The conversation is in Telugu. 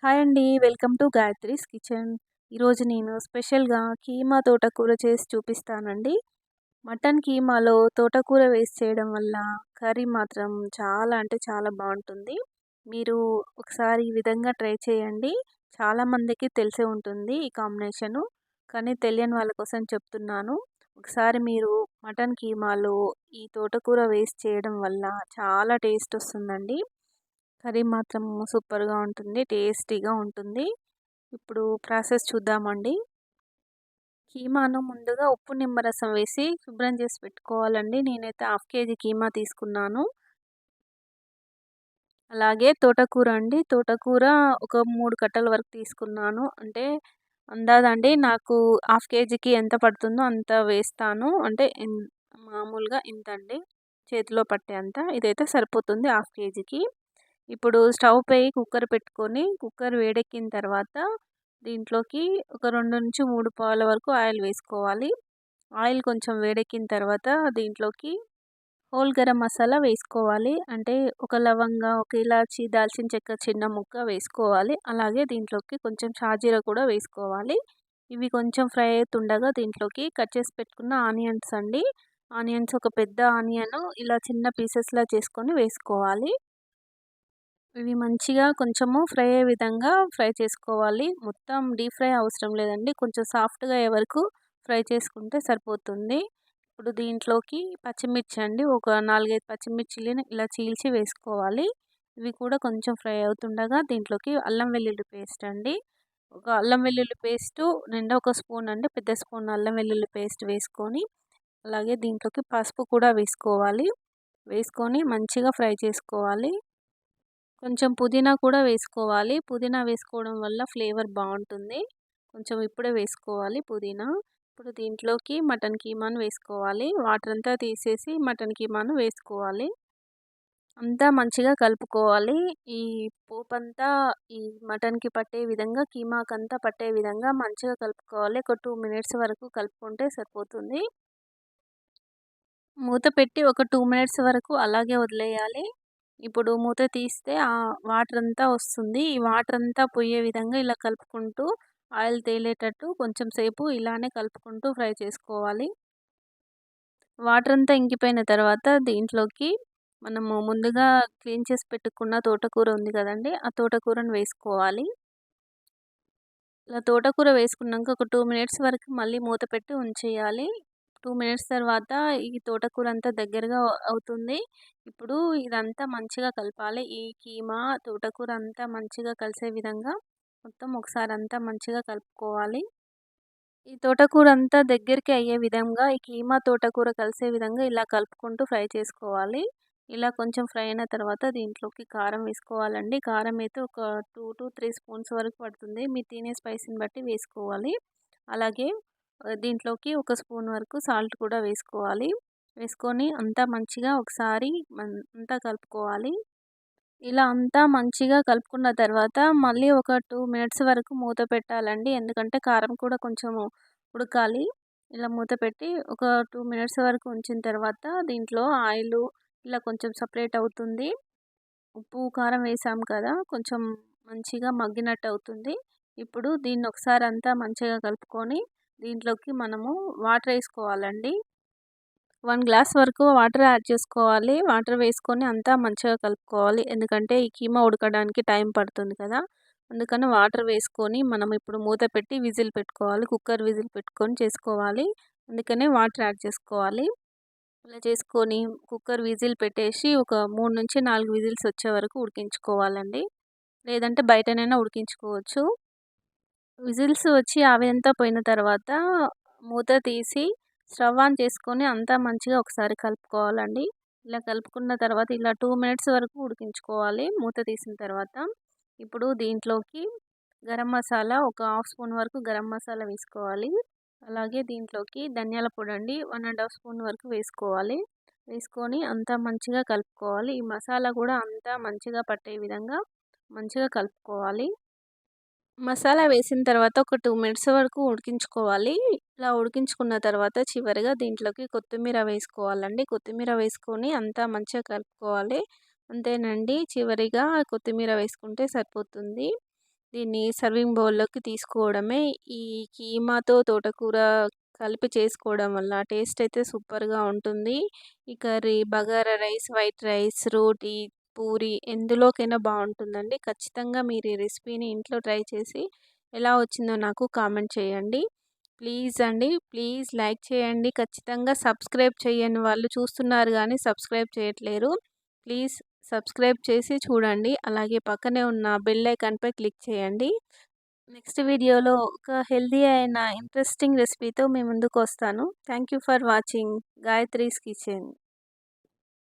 హాయ్ అండి. Welcome to Gayatri's kitchen. ఈరోజు నేను స్పెషల్‌గా కీమా తోటకూర చేసి చూపిస్తానండి. మటన్ కీమాలో తోటకూర వేసి చేయడం వల్ల కర్రీ మాత్రం చాలా అంటే చాలా బావుంటుంది. మీరు ఒకసారి ఈ విధంగా ట్రై చేయండి. చాలామందికి తెలిసే ఉంటుంది ఈ కాంబినేషను. కానీ తెలియని వాళ్ళ కోసం చెప్తున్నాను. ఒకసారి మీరు మటన్ కీమాలో ఈ తోటకూర వేసి చేయడం వల్ల చాలా టేస్ట్ వస్తుందండి. కర్రీ మాత్రం సూపర్‌గా ఉంటుంది. టేస్టీగా ఉంటుంది. ఇప్పుడు ప్రాసెస్ చూద్దామండి. కీమాను ముందుగా ఉప్పు, నిమ్మరసం వేసి శుభ్రం చేసి పెట్టుకోవాలండి. నేనైతే హాఫ్ కేజీ కీమా తీసుకున్నాను. అలాగే తోటకూర అండి. తోటకూర ఒక 3 కట్టల వరకు తీసుకున్నాను. అంటే అందాజండి నాకు హాఫ్ కేజీకి ఎంత పడుతుందో అంత వేస్తాను. అంటే మామూలుగా ఇంతండి. చేతిలో పట్టేంత. ఇదైతే సరిపోతుంది హాఫ్ కేజీకి. ఇప్పుడు స్టవ్ పై కుక్కర్ పెట్టుకొని కుక్కర్ వేడెక్కిన తర్వాత దీంట్లోకి ఒక 2-3 పావుల వరకు ఆయిల్ వేసుకోవాలి. ఆయిల్ కొంచెం వేడెక్కిన తర్వాత దీంట్లోకి హోల్ గరం మసాలా వేసుకోవాలి. అంటే ఒక లవంగా, ఒక ఇలాచి, దాల్చిన చెక్క చిన్న ముక్క వేసుకోవాలి. అలాగే దీంట్లోకి కొంచెం షాజీరా కూడా వేసుకోవాలి. ఇవి కొంచెం ఫ్రై అవుతుండగా దీంట్లోకి కట్ చేసి పెట్టుకున్న ఆనియన్స్ అండి. ఆనియన్స్ ఒక పెద్ద ఆనియన్ ఇలా చిన్న పీసెస్‌లా చేసుకొని వేసుకోవాలి. ఇవి మంచిగా కొంచెము ఫ్రై అయ్యే విధంగా ఫ్రై చేసుకోవాలి. మొత్తం డీప్ ఫ్రై అవసరం లేదండి. కొంచెం సాఫ్ట్‌గా అయ్యే వరకు ఫ్రై చేసుకుంటే సరిపోతుంది. ఇప్పుడు దీంట్లోకి పచ్చిమిర్చి అండి. ఒక 4, 5 పచ్చిమిర్చిలని ఇలా చీల్చి వేసుకోవాలి. ఇవి కూడా కొంచెం ఫ్రై అవుతుండగా దీంట్లోకి అల్లం వెల్లుల్లి పేస్ట్ అండి. ఒక అల్లం వెల్లుల్లి పేస్టు నిండా ఒక స్పూన్ అండి. పెద్ద స్పూన్ అల్లం వెల్లుల్లి పేస్ట్ వేసుకొని అలాగే దీంట్లోకి పసుపు కూడా వేసుకోవాలి. వేసుకొని మంచిగా ఫ్రై చేసుకోవాలి. కొంచెం పుదీనా కూడా వేసుకోవాలి. పుదీనా వేసుకోవడం వల్ల ఫ్లేవర్ బావుంటుంది. కొంచెం ఇప్పుడే వేసుకోవాలి పుదీనా. ఇప్పుడు దీంట్లోకి మటన్ కీమాను వేసుకోవాలి. వాటర్ అంతా తీసేసి మటన్ కీమాను వేసుకోవాలి. అంతా మంచిగా కలుపుకోవాలి. ఈ పోపంతా ఈ మటన్‌కి పట్టే విధంగా కీమాకంతా పట్టే విధంగా మంచిగా కలుపుకోవాలి. ఒక 2 మినిట్స్ వరకు కలుపుకుంటే సరిపోతుంది. మూత పెట్టి ఒక 2 మినిట్స్ వరకు అలాగే వదిలేయాలి. ఇప్పుడు మూత తీస్తే వాటర్ అంతా వస్తుంది. ఈ వాటర్ అంతా పోయే విధంగా ఇలా కలుపుకుంటూ ఆయిల్ తేలేటట్టు కొంచెం సేపు ఇలానే కలుపుకుంటూ ఫ్రై చేసుకోవాలి. వాటర్ అంతా ఇంకిపోయిన తర్వాత దీంట్లోకి మనము ముందుగా క్లీన్ చేసి పెట్టుకున్న తోటకూర ఉంది కదండీ! ఆ తోటకూరను వేసుకోవాలి. ఇలా తోటకూర వేసుకున్నాక ఒక 2 మినిట్స్ వరకు మళ్ళీ మూత పెట్టి ఉంచేయాలి. 2 మినిట్స్ తర్వాత ఈ తోటకూర అంతా దగ్గరగా అవుతుంది. ఇప్పుడు ఇదంతా మంచిగా కలపాలి. ఈ కీమా, తోటకూర అంతా మంచిగా కలిసే విధంగా మొత్తం ఒకసారి అంతా మంచిగా కలుపుకోవాలి. ఈ తోటకూర అంతా దగ్గరికి అయ్యే విధంగా ఈ కీమా, తోటకూర కలిసే విధంగా ఇలా కలుపుకుంటూ ఫ్రై చేసుకోవాలి. ఇలా కొంచెం ఫ్రై అయిన తర్వాత దీంట్లోకి కారం వేసుకోవాలండి. కారం అయితే ఒక 2-3 స్పూన్స్ వరకు పడుతుంది. మీరు తినే స్పైసీని బట్టి వేసుకోవాలి. అలాగే దీంట్లోకి ఒక స్పూన్ వరకు సాల్ట్ కూడా వేసుకోవాలి. వేసుకొని అంతా మంచిగా ఒకసారి అంతా కలుపుకోవాలి. ఇలా అంతా మంచిగా కలుపుకున్న తర్వాత మళ్ళీ ఒక 2 మినిట్స్ వరకు మూత పెట్టాలండి. ఎందుకంటే కారం కూడా కొంచెం ఉడకాలి. ఇలా మూత పెట్టి ఒక 2 మినిట్స్ వరకు ఉంచిన తర్వాత దీంట్లో ఆయిలు ఇలా కొంచెం సపరేట్ అవుతుంది. ఉప్పు, కారం వేసాం కదా! కొంచెం మంచిగా మగ్గినట్టు అవుతుంది. ఇప్పుడు దీన్ని ఒకసారి అంతా మంచిగా కలుపుకొని దీంట్లోకి మనము వాటర్ వేసుకోవాలండి. 1 గ్లాస్ వరకు వాటర్ యాడ్ చేసుకోవాలి. వాటర్ వేసుకొని అంతా మంచిగా కలుపుకోవాలి. ఎందుకంటే ఈ కీమా ఉడకడానికి టైం పడుతుంది కదా! అందుకని వాటర్ వేసుకొని మనం ఇప్పుడు మూత పెట్టి విజిల్ పెట్టుకోవాలి. కుక్కర్ విజిల్ పెట్టుకొని చేసుకోవాలి. అందుకనే వాటర్ యాడ్ చేసుకోవాలి. ఇలా చేసుకొని కుక్కర్ విజిల్ పెట్టేసి ఒక 3-4 విజిల్స్ వచ్చే వరకు ఉడికించుకోవాలండి. లేదంటే బయటనైనా ఉడికించుకోవచ్చు. విజిల్స్ వచ్చి ఆవి అంతా పోయిన తర్వాత మూత తీసి స్టవ్ ఆన్ చేసుకొని అంతా మంచిగా ఒకసారి కలుపుకోవాలండి. ఇలా కలుపుకున్న తర్వాత ఇలా 2 మినిట్స్ వరకు ఉడికించుకోవాలి మూత తీసిన తర్వాత. ఇప్పుడు దీంట్లోకి గరం మసాలా ఒక హాఫ్ స్పూన్ వరకు గరం మసాలా వేసుకోవాలి. అలాగే దీంట్లోకి ధనియాల పొడి అండి 1 ½ స్పూన్ వరకు వేసుకోవాలి. వేసుకొని అంతా మంచిగా కలుపుకోవాలి. ఈ మసాలా కూడా అంతా మంచిగా పట్టే విధంగా మంచిగా కలుపుకోవాలి. మసాలా వేసిన తర్వాత ఒక 2 మినిట్స్ వరకు ఉడికించుకోవాలి. ఇలా ఉడికించుకున్న తర్వాత చివరిగా దీంట్లోకి కొత్తిమీర వేసుకోవాలండి. కొత్తిమీర వేసుకొని అంతా మంచిగా కలుపుకోవాలి. అంతేనండి, చివరిగా కొత్తిమీర వేసుకుంటే సరిపోతుంది. దీన్ని సర్వింగ్ బౌల్‌లోకి తీసుకోవడమే. ఈ కీమాతో తోటకూర కలిపి చేసుకోవడం వల్ల టేస్ట్ అయితే సూపర్‌గా ఉంటుంది. ఈ curry bagara rice, white rice, రోటీ, పూరి ఎందులోకైనా బావుంటుందండి. ఖచ్చితంగా మీరు ఈ రెసిపీని ఇంట్లో ట్రై చేసి ఎలా వచ్చిందో నాకు కామెంట్ చేయండి. ప్లీజ్ అండి, ప్లీజ్ లైక్ చేయండి. ఖచ్చితంగా సబ్స్క్రైబ్ చేయని వాళ్ళు చూస్తున్నారు గానీ సబ్స్క్రైబ్ చేయట్లేరు. ప్లీజ్ సబ్స్క్రైబ్ చేసి చూడండి. అలాగే పక్కనే ఉన్న బెల్ ఐకాన్‌పై క్లిక్ చేయండి. నెక్స్ట్ వీడియోలో ఒక హెల్తీ అయిన ఇంట్రెస్టింగ్ రెసిపీతో మీ ముందుకొస్తాను. Thank you for watching Gayatri's kitchen.